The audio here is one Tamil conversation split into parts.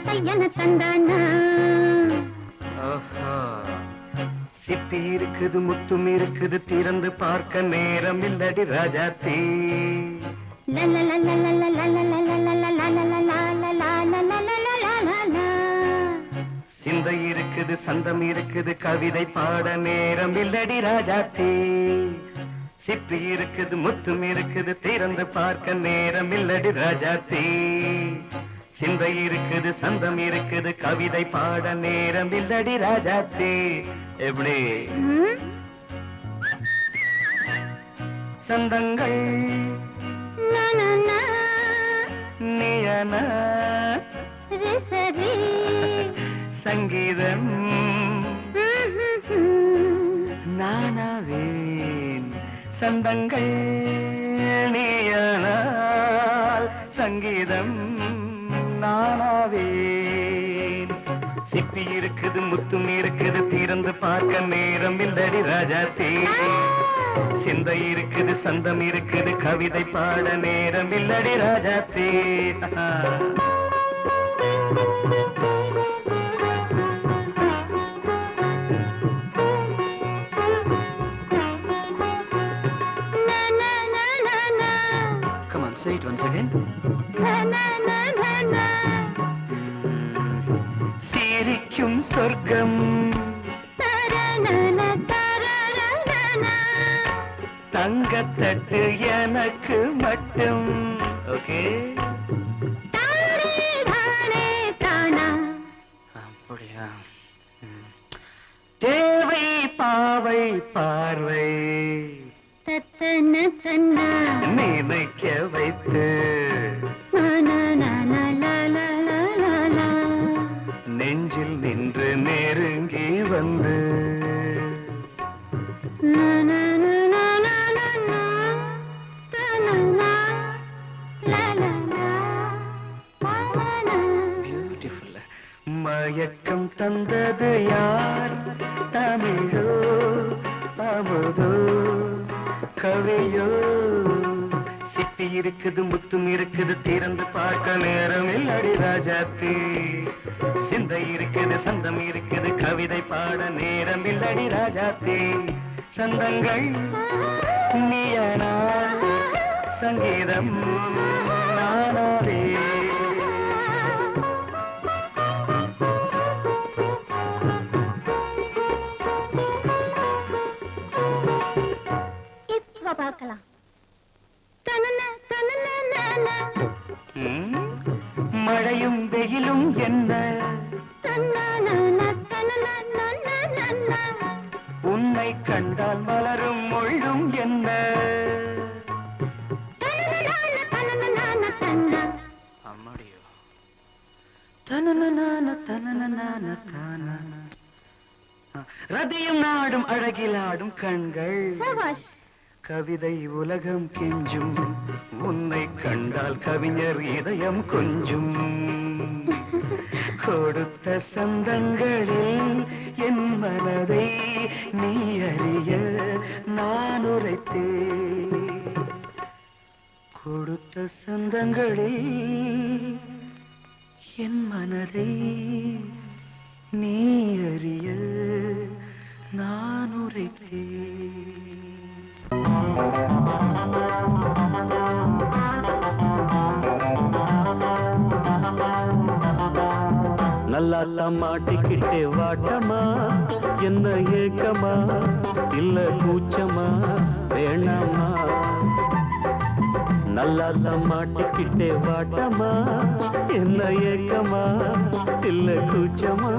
தையன தந்தானா சிப்பி இருக்குது முத்தும் இருக்குது திறந்து பார்க்க நேரம் இல்லடி ராஜாத்தி சிந்தை இருக்குது சந்தம் இருக்குது கவிதை பாட நேரம் இல்லடி ராஜாத்தி சிப்பி இருக்குது முத்தும் இருக்குது திறந்து பார்க்க நேரம் இல்லடி ராஜாத்தி சிந்தை இருக்குது சந்தம் இருக்குது கவிதை பாட நேரம் இல்லடி ராஜாத்தி எப்படி சந்தங்கள் நீயன சங்கீதம் நானாவேன் சந்தங்கள் நீயனால் சங்கீதம் நானாவேன் சிப்பி இருக்குது முத்தும் இருக்குது திறந்து பார்க்க நேரம் இல்லடி ராஜாத்தி சிந்தை இருக்குது சந்தம் இருக்குது கவிதை பாட நேரம் இல்லடி Rajathi Come on, say it once again. சிரிக்கும் சொர்க்கம் தங்கத்தட்டு எனக்கு மட்டும் ஓகே அப்படியா தேவை பாவை பார்வை நினைக்க வைத்து நெஞ்சில் நின்று நெருங்கி வந்து மயக்கம் தந்தது யார் தமிழோ அமுதோ கவியோ சிப்பி இருக்குது முத்தும் இருக்குது திறந்து பார்க்க நேரம் இல்லடி ராஜாத்தி சிந்தை இருக்குது சந்தம் இருக்குது கவிதை பாட நேரம் இல்லடி ராஜாத்தி சந்தங்கள் நீயனா சங்கீதம் நானாவே பார்க்கலாம் மழையும் வெயிலும் என்ன உன்னை கண்டால் மலரும் மொழியும் என்ன அம்மாடியோ ரதியும் நாடும் அழகிலாடும் கண்கள் கவிதை உலகம் கெஞ்சும் உன்னை கண்டால் கவிஞர் இதயம் கொஞ்சும் கொடுத்த சந்தங்களில் என் மனதை நீ அறிய நான் உரைத்தேன் கொடுத்த சந்தங்களில் என் மனதை நீ அறிய நான் உரைத்தேன் நல்லா மாட்டிக்கிட்டே வாட்டமா என்ன ஏக்கமா இல்ல கூச்சமா வேணாமா நல்லா மாட்டிக்கிட்டே வாட்டமா என்ன ஏக்கமா இல்ல கூச்சமா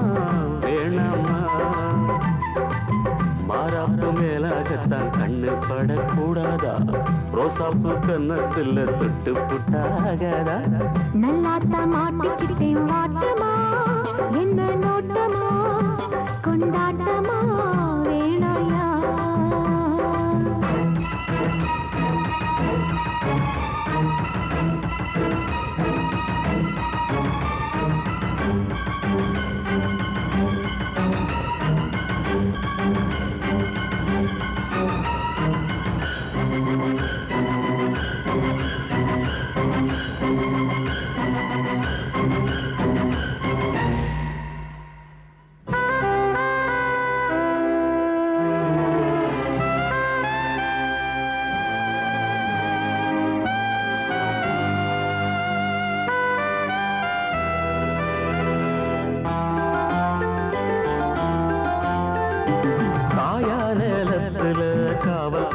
வேணாமா மாறாப்பு மேலாகத்தான் கண்ணு படக்கூடாதா ரோசாப்பு கன்னத்துல தொட்டு புட்டாகாதா நல்லாத்தா மாட்டிக்கிட்டே வாட்டமா என்ன நோட்டமா கொண்டாட்டமா வேணாயா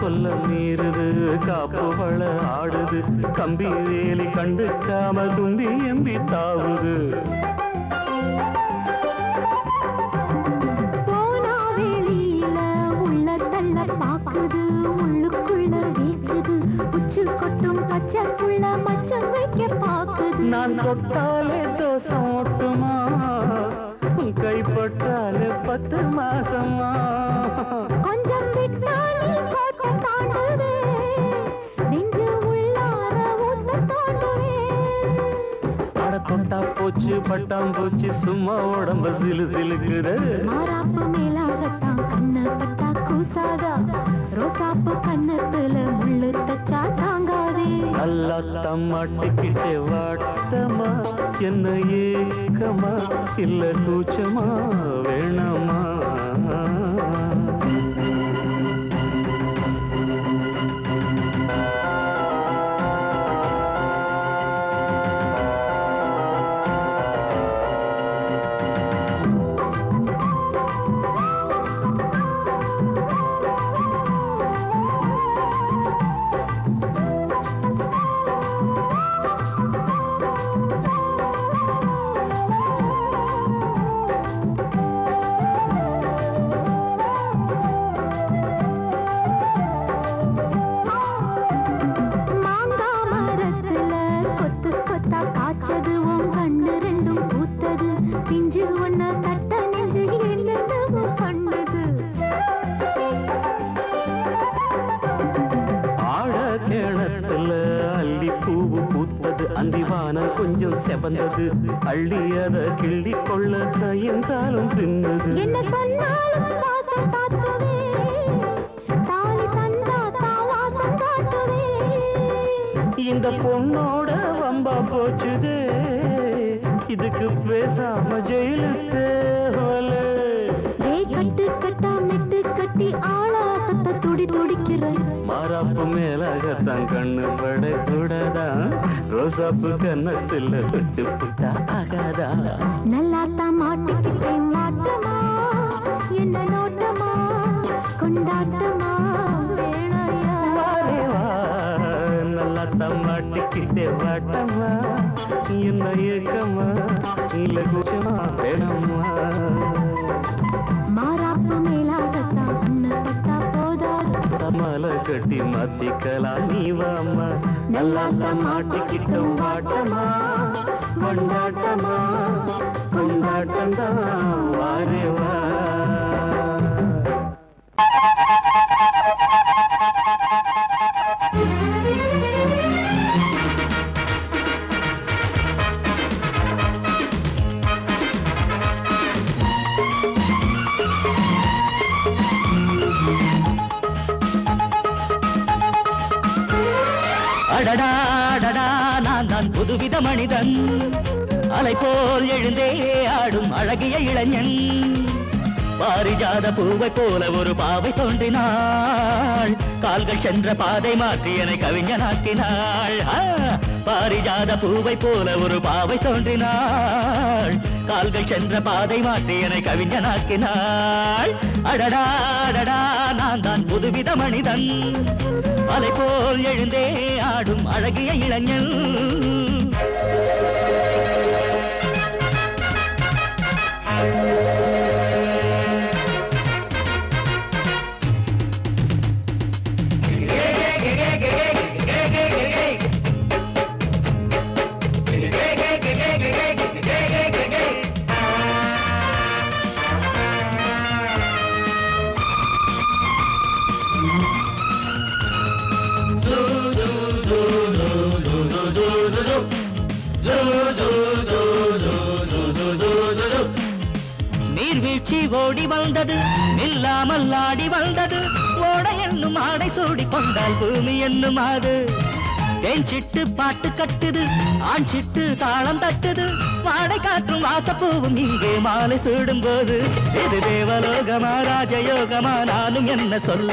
கொல்ல மீறுது காப்பு வள ஆடுது கம்பி வேலி கண்டுக்காம தும்பி எம்பி தாவுது போனா வெளியில உள்ள தள்ள பாக்குது உள்ளுக்குள்ள வீக்குது உச்சு கொட்டும் பச்சை புள்ள மச்சம் வைக்க பாக்குது நான் தொட்டாலே தோசம் ஓட்டுமா கைப்பட்டாலே 10 மாசமா கொஞ்சம் விட்டாலே கோட்டை தாண்டுவே நெஞ்சு உள்ளார ஊத்த தாண்டுவே அட தொட்டா போச்சு பட்டாம்பூச்சி சும்மா உடம்ப சிலு சிலுக்குது மாறாப்பு மேலாகத்தான் கண்ணு பட்டா கூசாதா ரோசாப்பு கண்ணத்துல முள்ளு தச்சா தாங்காதே நல்லா தம்மாட்டிக்கிட்டே வாட்டமா என்ன ஏக்கமா இல்ல கூச்சமா வேணாமா கொஞ்சம் செவந்தது அள்ளி அத கிள்ளி கொள்ள கையென்றாலும் பின்னது என்ன சொன்னாலும் வாசம் காட்டுவே தாலி தந்தா தாவாசம் காட்டுவே இந்த பொண்ணோட வம்பா போச்சுதே இதுக்கு பேசாம ஜெயிலுக்கு கட்டு கட்டா மெட்டு கட்டி ஆளாசத்தை துடி துடிக்கிற மாறாப்பு மேலாகத்தான் கண்ணு பட கூடாதான் ரோசாப்பு கன்னத்துல விட்டு புட்டா ஆகாதா நல்லாத்தான் மாட்டிக்கிட்டேன் மாட்டமா என்ன நோட்டமா கொண்டாட்டமா வேணையா நல்லாத்தான் மாட்டிக்கிட்டே வாட்டமா என்ன ஏக்கமா இல்ல கூச்சமா வேணாமா மாறாப்பு மேலாகத்தான் கண்ணு பட்டா போதாது மலை கட்டி மாத்திக்கலாம் நீ வாமா நல்லாத்தான் மாட்டிக்கிட்ட வாட்டமா கொண்டாட்டமா கொண்டாட்டம்தான் வாரே வா அடடா அடடா நான் தான் புதுவித மனிதன் அலை போல் எழுந்தே ஆடும் அழகிய இளைஞன் பாரிஜாத பூவை போல ஒரு பாவை தோன்றினாள் கால்கள் சென்ற பாதை மாற்றி என்னை கவிஞனாக்கினாள் பாரிஜாத பூவை போல ஒரு பாவை தோன்றினாள் கால்கள் சென்ற பாதை மாற்றி என்னை கவிஞனாக்கினாள் அடடா அடடா நான் தான் புதுவித மனிதன் அலை போல் எழுந்தே ஆடும் அழகிய இளைஞன் நீர்வீழ்ச்சி ஓடி வந்தது நில்லாமல் ஆடி வந்தது ஓட என்னும் ஆடை சூடி கொண்டால் பூமி என்னும் ஆடு தேன் சிட்டு பாட்டு கட்டுது ஆண் சிட்டு தாளம் தட்டுது வாடை காற்றும் வாசப்பூவும் இங்கே மாலை சூடும் போது இது தேவலோகமா ராஜயோகமா நானும் என்ன சொல்ல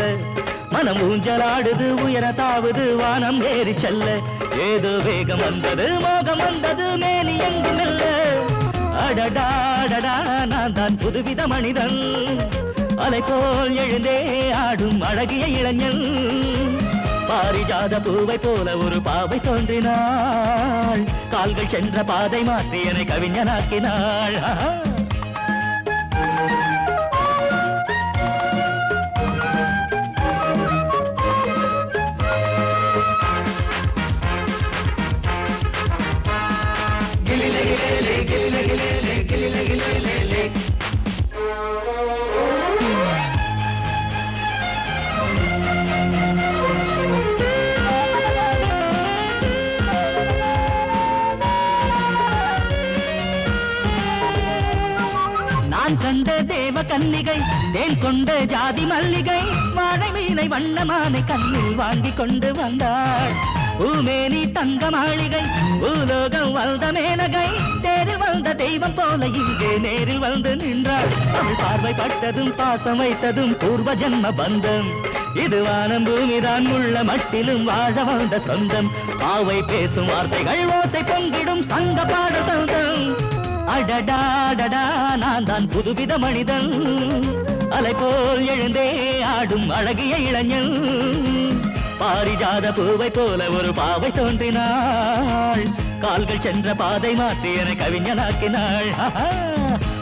மனம் ஊஞ்சலாடுது உயர தாவது வானம் ஏறி செல்ல ஏதோ வேகம் வந்தது மோகம் வந்தது மேனி எங்கும் இல்ல அடடா அடடா நான் தான் புதுவித மனிதன் அலை போல் எழுந்தே ஆடும் அழகிய இளைஞன் பாரிஜாத பூவை போல ஒரு பாவை தோன்றினாள் கால்கள் சென்ற பாதை மாற்றி என்னை கவிஞனாக்கினாள் நான் கண்ட தேவ கன்னிகை தேன் கொண்ட ஜாதி மல்லிகை வாழை மீனை வண்ணமானை கண்ணில் வாங்கி கொண்டு வந்தாள் பூமேனி தங்க மாளிகை பூலோகம் வந்த மேனகை தேரில் வந்த தெய்வம் போல இங்கே நேரில் வந்து நின்றாள் அவள் பார்வை பட்டதும் பாசம் வைத்ததும் பூர்வ ஜன்ம பந்தம் இது வானம் பூமிதான் உள்ள மட்டிலும் வாழ வந்த சொந்தம் பாவை பேசும் வார்த்தைகள் ஓசை பொங்கிடும் சங்க பாட சொந்தம் அடடாடடா நான் தான் புதுவித மனிதன் அலை போல் எழுந்தே ஆடும் அழகிய இளைஞன் பாரிஜாத பூவை போல ஒரு பாவை தோன்றினாள் கால்கள் சென்ற பாதை மாற்றி என கவிஞனாக்கினாள்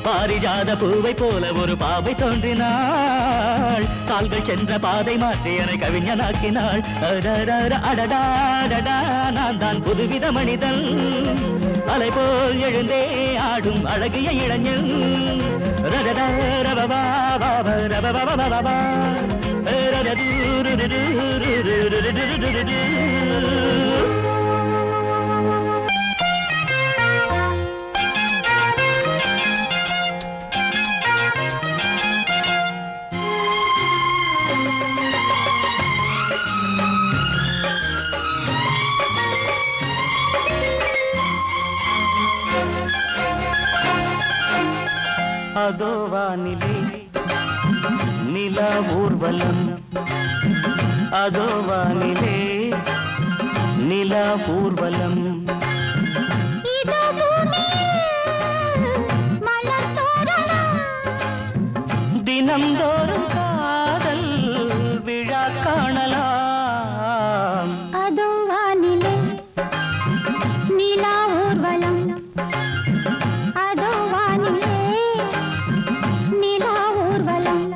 பாரிஜாத பூவை போல ஒரு பாவை தோன்றினாள் கால்கள் சென்ற பாதை மாற்றி என கவிஞனாக்கினாள் அடடாடடா நான் தான் புதுவித மனிதன் அலை போல் எழுந்தே ஆடும் அழகிய இளைஞன் அதோ வானிலே நிலா ஊர்வலம் அதோ வானிலே நிலா ஊர்வலம் தினம்தோறும் காதல் விழா காணலாம் அதோ வானிலே நிலா ஊர்வலம் அதோ வானிலே நிலா ஊர்வலம்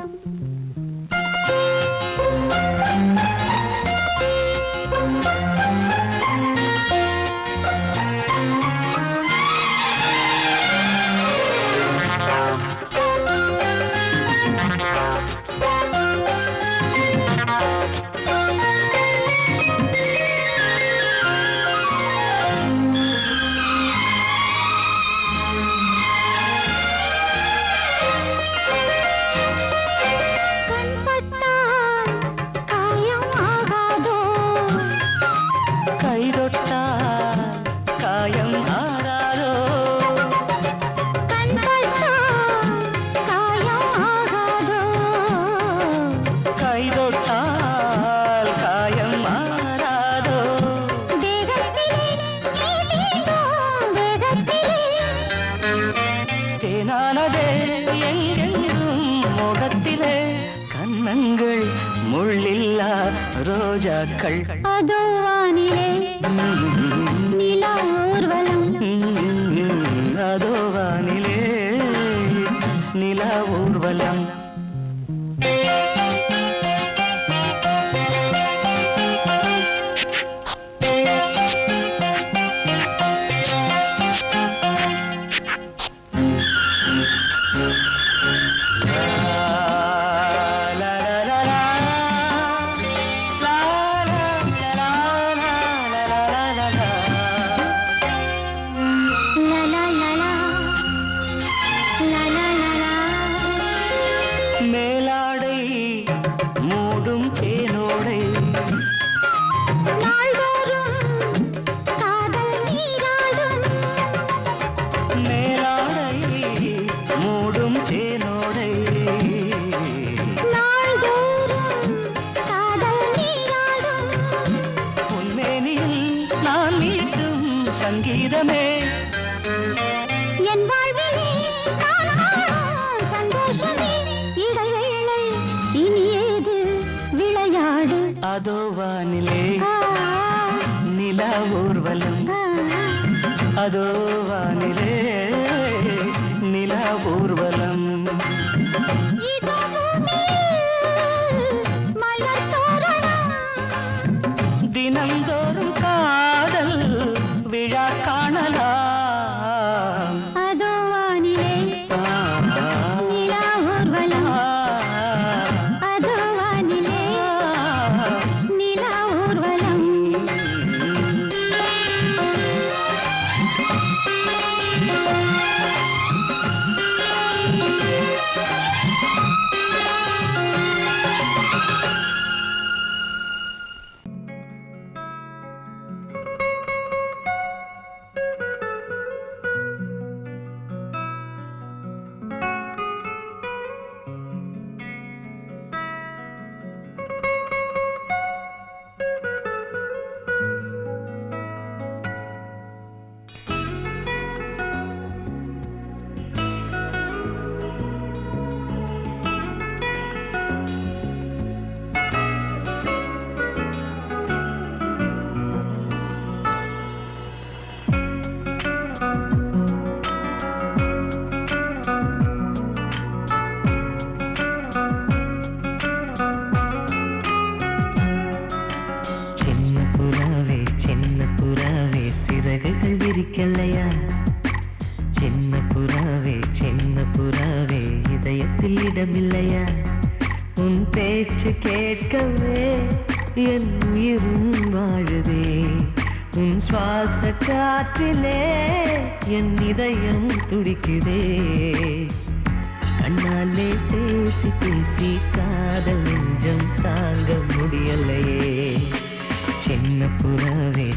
முள்ளில்லா ரோஜாக்கள் அதோ வானிலே நிலா ஊர்வலம் அதோ வானிலே நிலா ஊர்வலம் மேலாடை மூடும் தேனோடை மேலாடை மூடும் தேனோடை உன்மேனில் நான் மீட்டும் சங்கீதமே என் வாழ்விலே சந்தோஷமே இடைவேளை பாடு அதோ வானிலே நிலா ஊர்வலம் அதோ வானிலே நிலா ஊர்வலம் இதோ மலர் தோரணம் தினந்தோறும் காதல் விழா காணலாம் அதோ வானிலே நிலா ஊர்வலம் அதோ வானிலே நிலா ஊர்வலம் விரிக்கலையா சின்ன புறாவே இதயத்தில் இடமில்லையா உன் பேச்சு கேட்கவே என் உயிரும் வாழுதே உன் சுவாச காற்றிலே என் இதயம் துடிக்குதே கண்ணாலே பேசி பேசி காதல் நெஞ்சம் தாங்க முடியலையே சின்ன புறாவே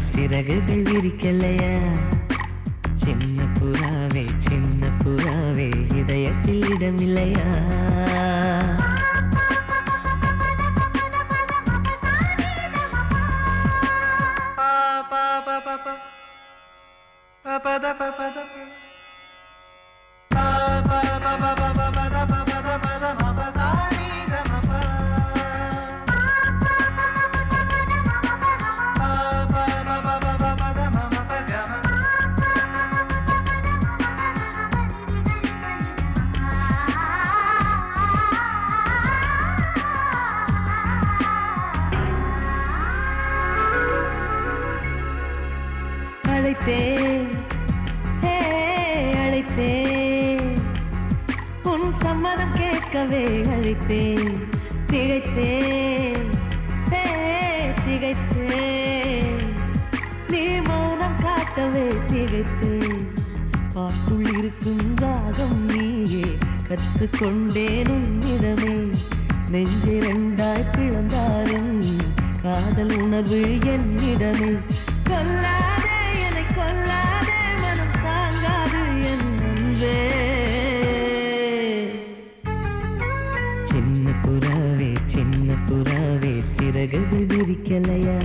சிறகுகள் விரிக்கலையா சின்ன புறாவே இதயத்தில் இடமில்லையா அழைத்தேன் உன் சம்மதம் கேட்கவே அழைத்தேன் திகைத்தேன் நீ மௌனம் காட்டவே திகைத்தேன் பாட்டுள் இருக்கும் ராகம் நீயே கற்றுக்கொண்டேன் உன்னிடமே நெஞ்சிரண்டாய் பிளந்தாலும் காதல் உணர்வு என்னிடமே கொல்லாதே என்னை கொல்லாதே மனம் தாங்காது என் அன்பே சின்ன புறாவே சிறகுகள் விரிக்கலையா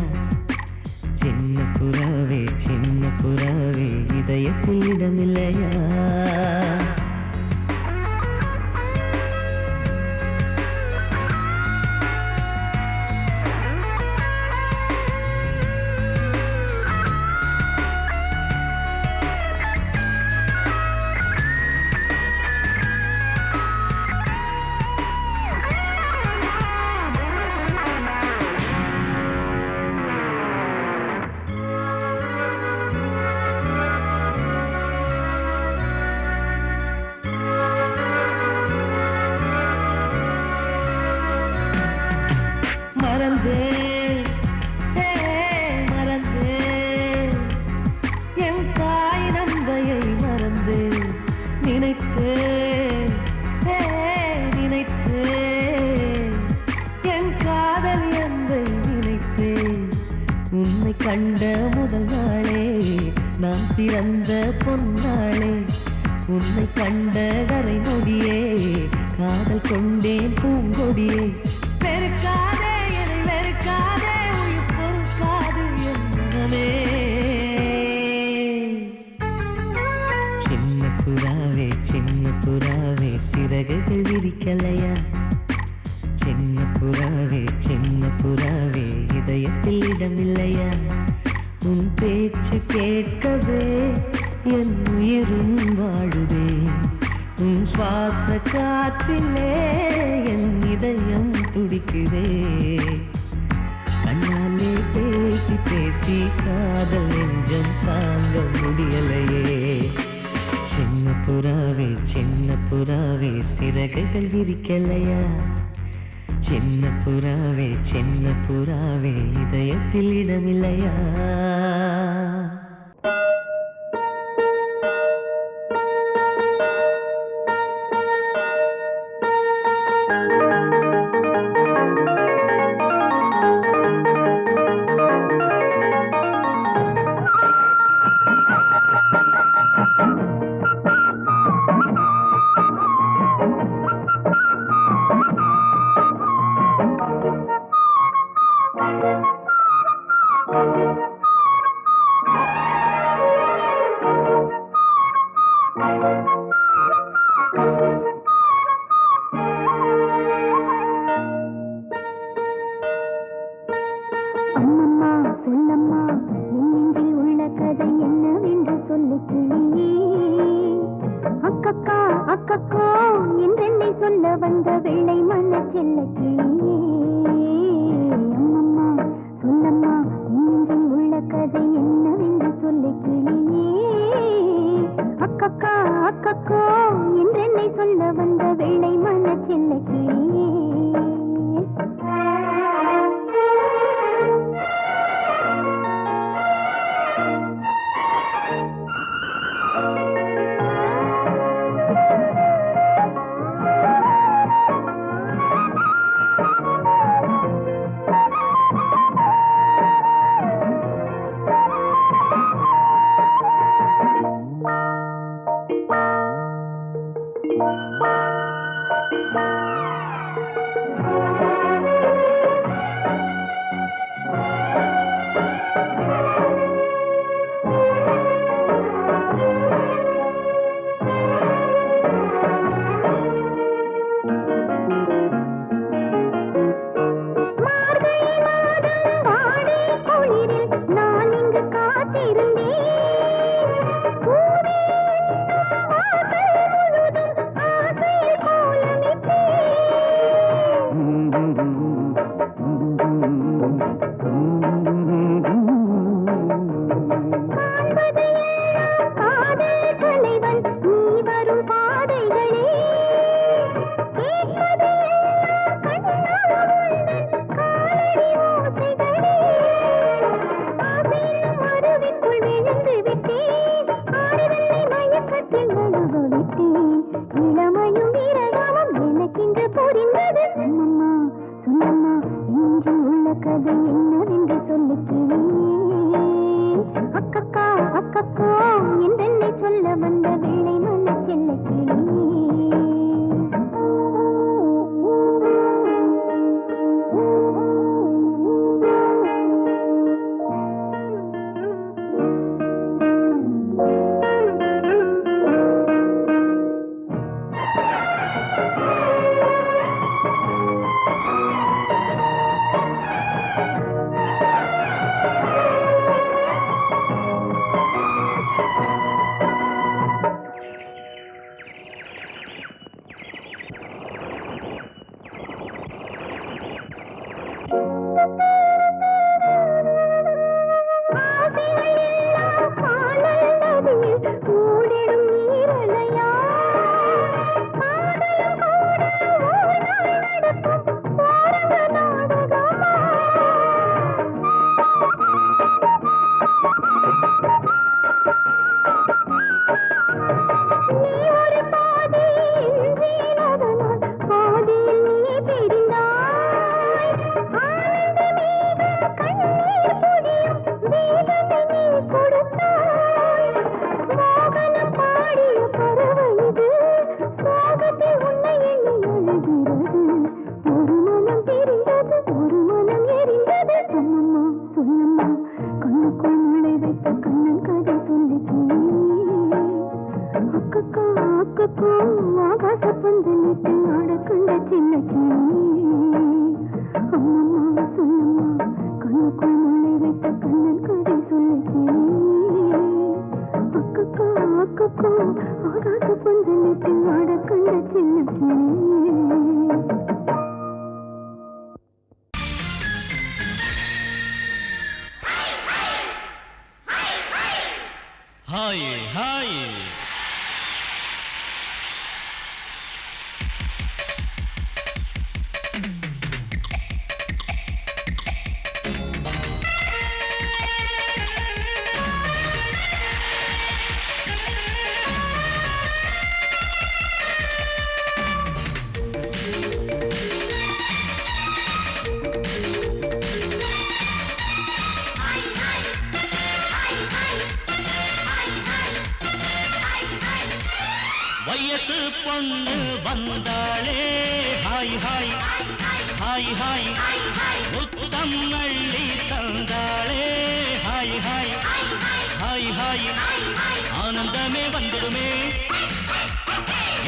சின்ன புறாவே இதயத்தில் இடமில்லையா மறந்தேன் என் தாய் நம்பையை மறந்தேன் நினைத்தேன் என் காதல் என்பை நினைத்தேன் உன்னை கண்ட முதல் நாளே நான் பிறந்த பொன்னாளே உன்னை கண்ட கரை நொடியே காதல் கொண்டேன் பூங்கொடியே வெறுக்காதே என்னை வெறுக்காதே உயிர் பொறுக்காது என் மனமே சின்ன புறாவே சிறகுகள் விரிக்கலையா சின்ன புறாவே சின்ன புறாவே இதயத்தில் இடமில்லையா உன் பேச்சு கேட்கவே என் உயிரும் வாழுதே உன் சுவாச காற்றிலே என் இதயம் துடிக்குதே கண்ணாலே பேசி பேசி காதல் நெஞ்சம் தாங்க முடியலையே சின்ன புறாவே சிறகுகள் விரிக்கலையா சின்ன புறாவே இதயத்தில் இடமில்லையா ஆனந்தமே வயசு பொண்ணு வந்தாளே ஹாய் ஹாய் ஹாய் ஹாய் முத்தம் அள்ளி தந்தாளே ஹாய் ஹாய் ஹாய் ஹாய் ஆனந்தமே வந்துடுமே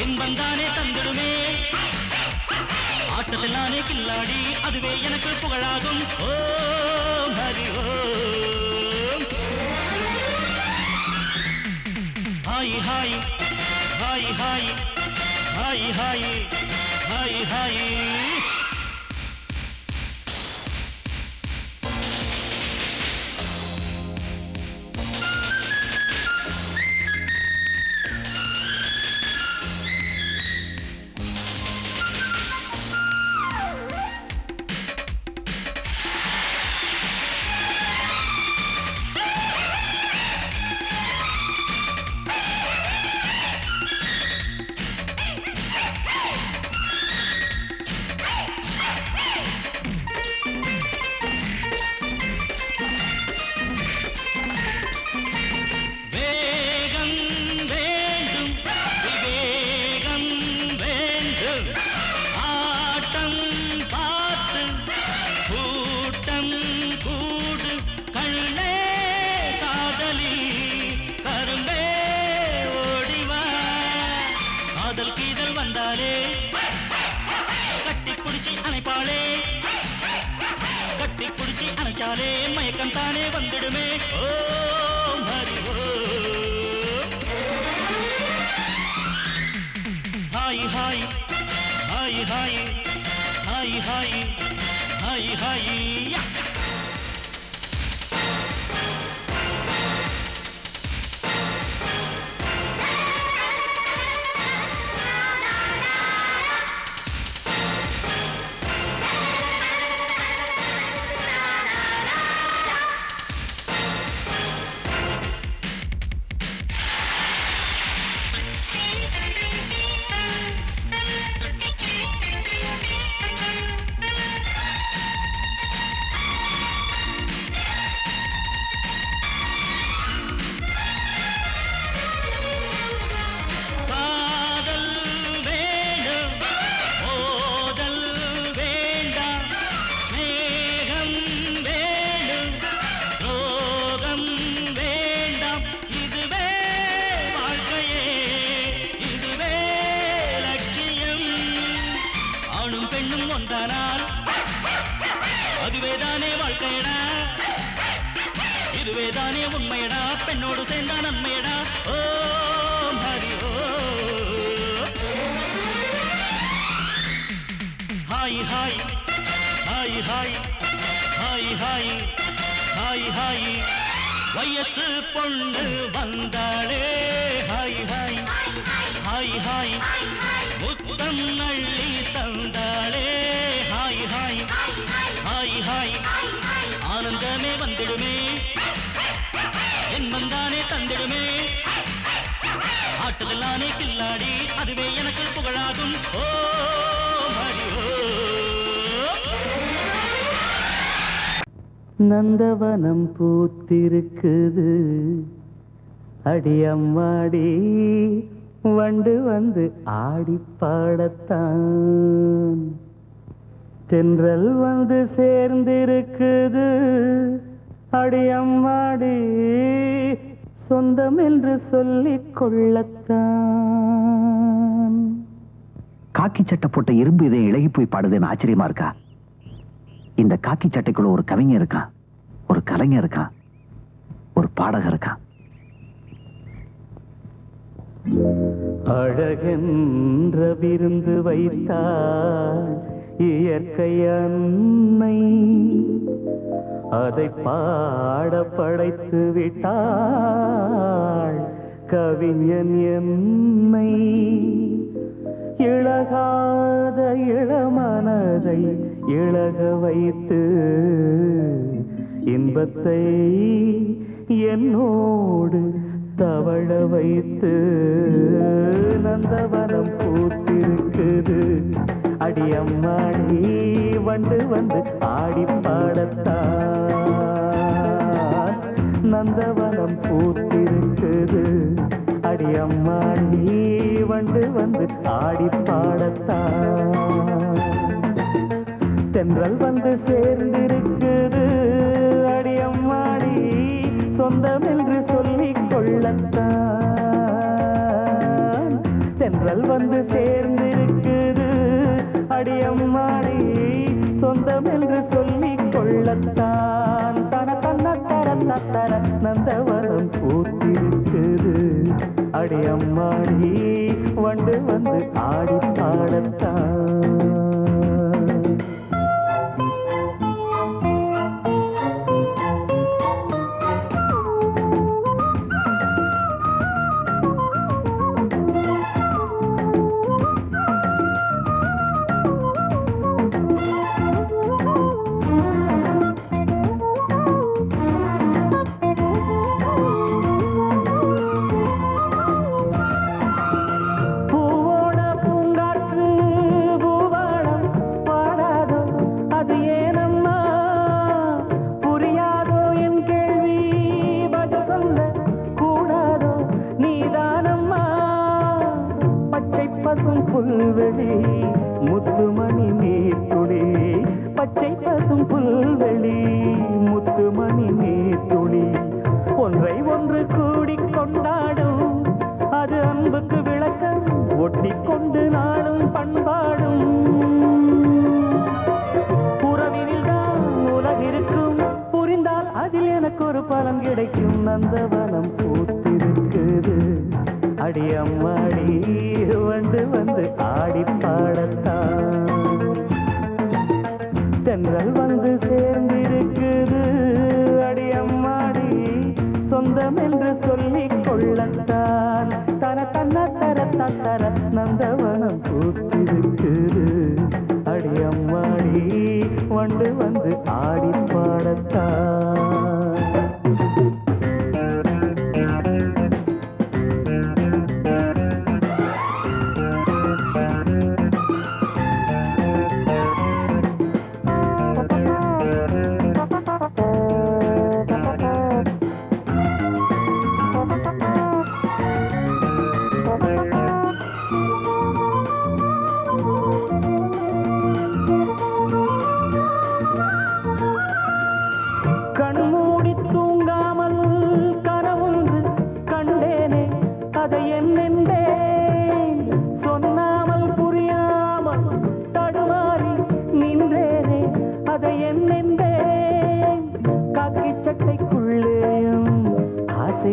இன்பம் தானே தந்துடுமே ஆட்டத்தில் நானே கில்லாடி அதுவே எனக்கு புகழாகும் ஓ ஹரி ஓம் ஹாய் ஹாய் ஹாய் ஹாய் ஹாய் ஹாய் ஹாய் ஹாய் மயக்கம் தானே வந்துடுமே ஓம் ஹரி ஓம் ஹாய் ஹாய் ஹாய் ஹாய் ஹாய் ஹாய் ஹாய் ஹாய் அதுவேதானே வாழ்க்கையடா இதுவேதானே உண்மையடா பெண்ணோடு சேர்ந்தா நன்மையடா ஓம் ஹரி ஓம் ஹாய் ஹாய் ஹாய் ஹாய் ஹாய் ஹாய் ஹாய் ஹாய் வயசு பொண்ணு வந்தாளே ஹாய் ஹாய் ஹாய் ஹாய் முத்தம் அள்ளி தந்தாளே ஹாய் ஹாய் ஹாய் ஹாய் ஆனந்தமே வந்துடுமே இன்பம் தானே தந்திடுமே ஆட்டத்தில் நானே கில்லாடி அதுவே எனக்கு புகழாகும் ஓ ஹரி ஓம் நந்தவனம் பூத்திருக்குது அடியம்மாடி வண்டு வந்து ஆடி பாடத்தான் தென்றல் வந்து சேர்ந்திருக்குது அடியம்மாடி சொந்தம் என்று சொல்லிக் கொள்ளத்தான். காக்கி சட்டை போட்ட இரும்பு இதை இழகி போய் பாடுதுன்னு ஆச்சரியமா இருக்கா? இந்த காக்கி சட்டைக்குள்ள ஒரு கவிஞர் இருக்கான், ஒரு கலைஞர் இருக்கான், ஒரு பாடகர் இருக்கான். அழகென்ற விருந்து வைத்தாள் இயற்கை அன்னை, அதை பாட படைத்து விட்டாள் கவிஞன் என்னை. இழகாத இளமனதை இழக வைத்து இன்பத்தை என்னோடு தவழ வைத்து நந்தவனம் பூத்திருக்குது அடியம்மாடி வண்டு வந்து ஆடி பாடத்தான். நந்தவனம் பூத்திருக்குது அடியம்மாடி வண்டு வந்து ஆடி பாடத்தான் தென்றல் வந்து சேர்ந்திருக்குது அடியம்மாடி சொந்தம் என்று சொல்லிக் கொள்ளத்தான் தென்றல் வந்து சேர்ந்திருக்குது அடியம்மாடி சொந்தம் என்று சொல்லிக் கொள்ளத்தான் தன தன்ன தர தர நந்தவனம் பூத்திருக்குது அடியம்மாடி வண்டு வந்து ஆடி பாடத்தான் புல்வெளி முத்துமணி நீர்த்துளி பச்சை பசும் புல்வெளி முத்துமணி நீர்த்துளி ஒன்றை ஒன்று கூடிக் கொண்டாடும் அது அன்புக்கு விளக்கம் ஒட்டிக்கொண்டு நாளும் பண்பாடும் உறவினில் தான் உலகிருக்கும் புரிந்தால் அதில் எனக்கு ஒரு பலன் கிடைக்கும் நந்தவனம் பூத்திருக்குது அடியம்மாடி வந்து வந்து ஆடி பாடத்தான் தென்றல் வந்து சேர்ந்திருக்குது அடியம்மாடி சொந்தம் என்று சொல்லிக் கொள்ளத்தான் தர தன்ன தர தர நந்தவனம் பூத்திருக்குது அடியம்மாடி வந்து வந்து ஆடி பாடத்தான்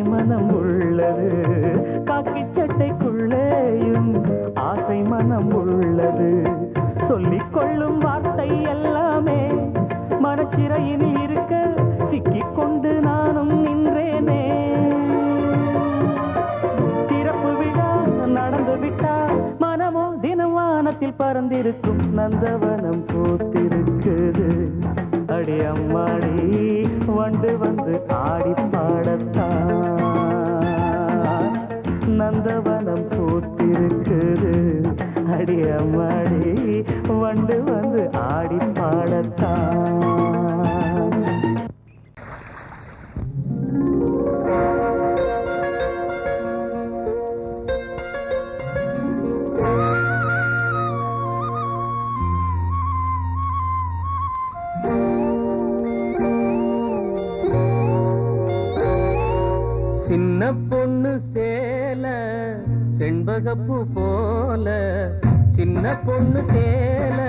மனம் உள்ளது காக்கி சட்டைக்குள்ளேயும் ஆசை மனம் உள்ளது சொல்லிக் கொள்ளும் வார்த்தை எல்லாமே மனச்சிறையில் இருக்க சிக்கிக் கொண்டு நானும் நின்றேனே திறப்பு விழா நடந்து விட்டா மனமோ தினம் வானத்தில் பறந்திருக்கும் நந்தவனம் பூத்திருக்குது அடியம்மாடி வண்டு வந்து ஆடி பாடத்தான் நந்தவனம் பூத்திருக்குது அடியம்மாடி வண்டு வந்து ஆடி பாடத்தான் சின்ன பொண்ணு சேல செண்பகப்பூ போல சின்ன பொண்ணு சேல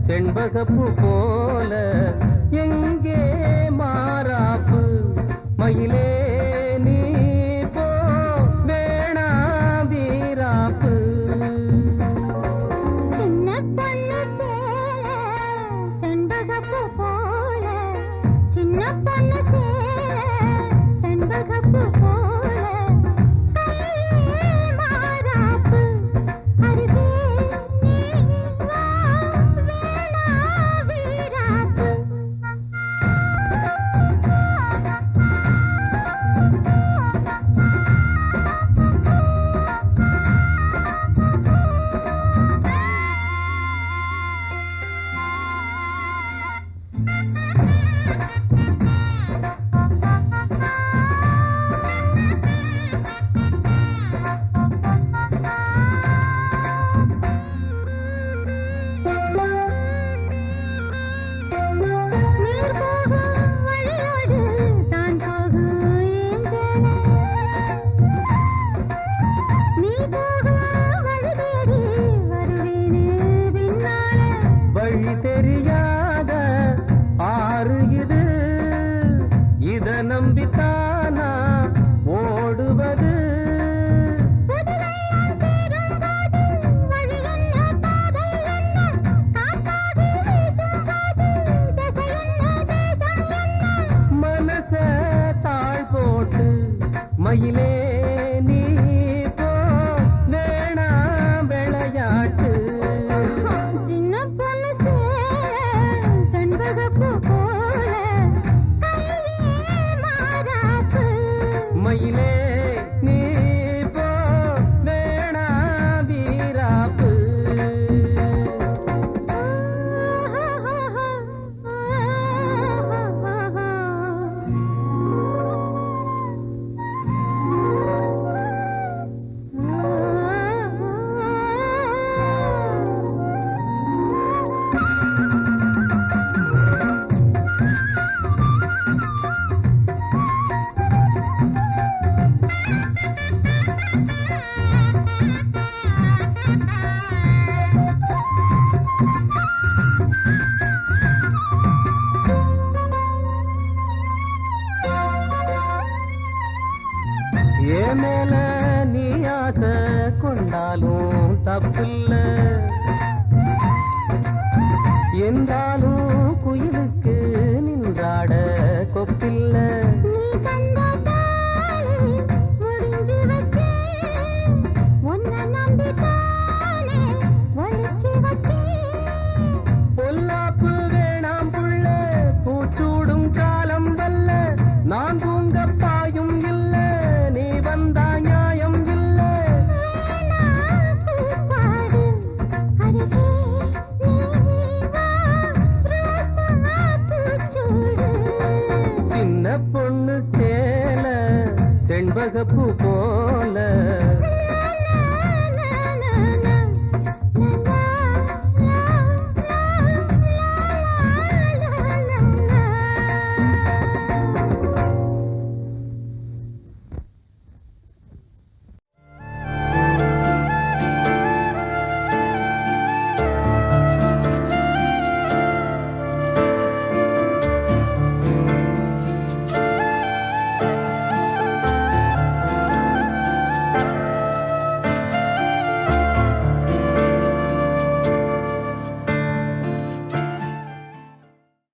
செண்பகப்பூ போல எங்கே மாறாப்பு மயிலே நீ போ வேணா வீராப்பு சின்ன பொண்ணு சேல செண்பகப்பூ போல சின்ன பொண்ணு சேல செண்பகப்பூ போல கையே மாறாப்பு அருகே நீ வா வேணா வீராப்பு செண்பகப்பூ போல கையே மாறாப்பு. மயிலே நீ போ வேணா வீராப்பு. ஏன் மேல நீ ஆசை கொண்டாலும் தப்பில்ல, என்றாலும் குயிலுக்கு நின்றாட கொப்பில்ல. நீ தந்த தாலி முடிஞ்சு வச்சேன், உன்னை நம்பித்தானே ஒளிச்சு வச்சேன். பொல்லாப்பு வேணாம் புள்ள, பூச்சூடும் காலம் வல்ல. நான் தூங்க பாயும் இல்ல, நீ வந்தா நியாயம் இல்ல. பூப்பாடு அருகே நீ வா, ரோசா பூச்சூடு. சின்ன பொண்ணு சேல செண்பகப்பூ போ